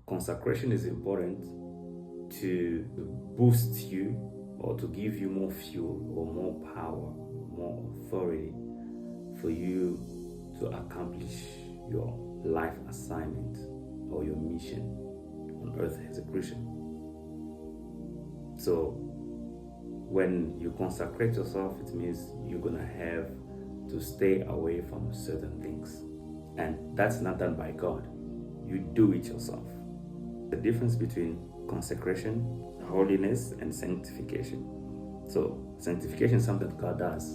consecration is important to boost you or to give you more fuel or more power, more authority for you to accomplish your life assignment or your mission on earth as a Christian. So when you consecrate yourself, it means you're gonna have to stay away from certain things, and that's not done by God. You do it yourself. The difference between consecration, holiness, and sanctification. So sanctification is something that God does,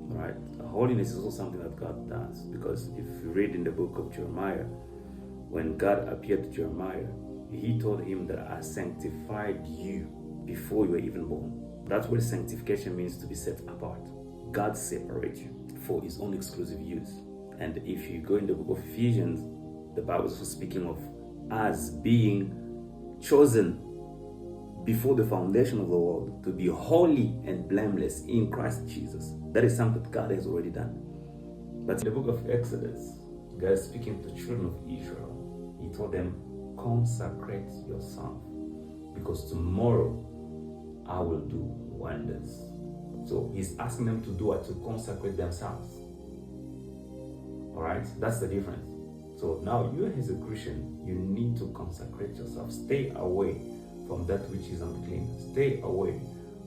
right? Holiness is also something that God does, because if you read in the book of Jeremiah, when God appeared to Jeremiah, he told him that I sanctified you before you were even born. That's what sanctification means, to be set apart. God separates you for his own exclusive use. And if you go in the book of Ephesians, the Bible is also speaking of us being chosen before the foundation of the world to be holy and blameless in Christ Jesus. That is something that God has already done. But in the book of Exodus, God is speaking to the children of Israel. He told them, consecrate yourself, because tomorrow I will do wonders. So he's asking them to do what? To consecrate themselves. All right, that's the difference. So now you as a Christian, you need to consecrate yourself. Stay away from that which is unclean. Stay away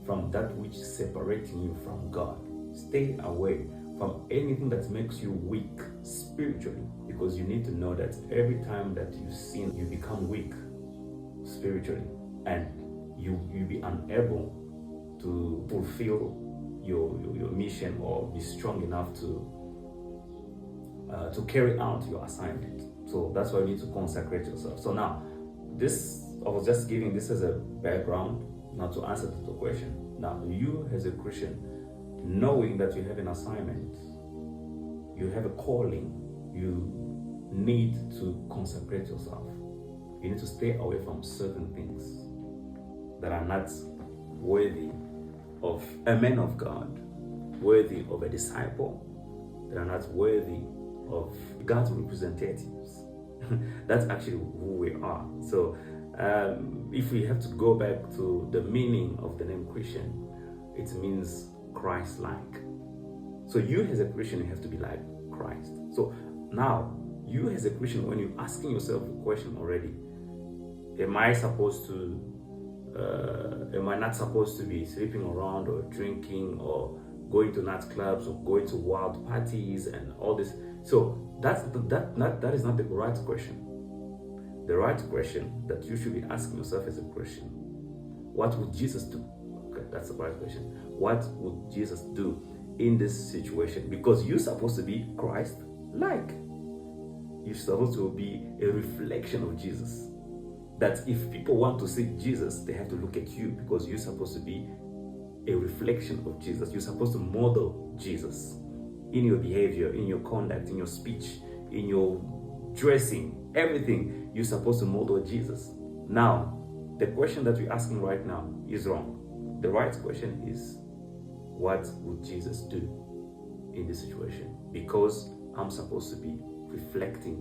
from that which is separating you from God. Stay away from anything that makes you weak spiritually, because you need to know that every time that you sin, you become weak spiritually, and you be unable to fulfill your mission or be strong enough to carry out your assignment. So that's why you need to consecrate yourself. So now, this, I was just giving this as a background, now to answer the question. Now, you as a Christian, knowing that you have an assignment, you have a calling, you need to consecrate yourself. You need to stay away from certain things that are not worthy of a man of God, worthy of a disciple, that are not worthy of God's representatives. That's actually who we are. So if we have to go back to the meaning of the name Christian, it means Christ-like. So you as a Christian, you have to be like Christ. So now, you as a Christian, when you're asking yourself a question already, am I not supposed to be sleeping around or drinking or going to nightclubs or going to wild parties and all this? So that is not the right question. The right question that you should be asking yourself as a Christian: what would Jesus do? Okay, that's the right question. What would Jesus do in this situation? Because you're supposed to be Christ-like. You're supposed to be a reflection of Jesus. That if people want to see Jesus, they have to look at you, because you're supposed to be a reflection of Jesus. You're supposed to model Jesus in your behavior, in your conduct, in your speech, in your dressing, everything. You're supposed to model Jesus. Now, the question that we're asking right now is wrong. The right question is, what would Jesus do in this situation? Because I'm supposed to be reflecting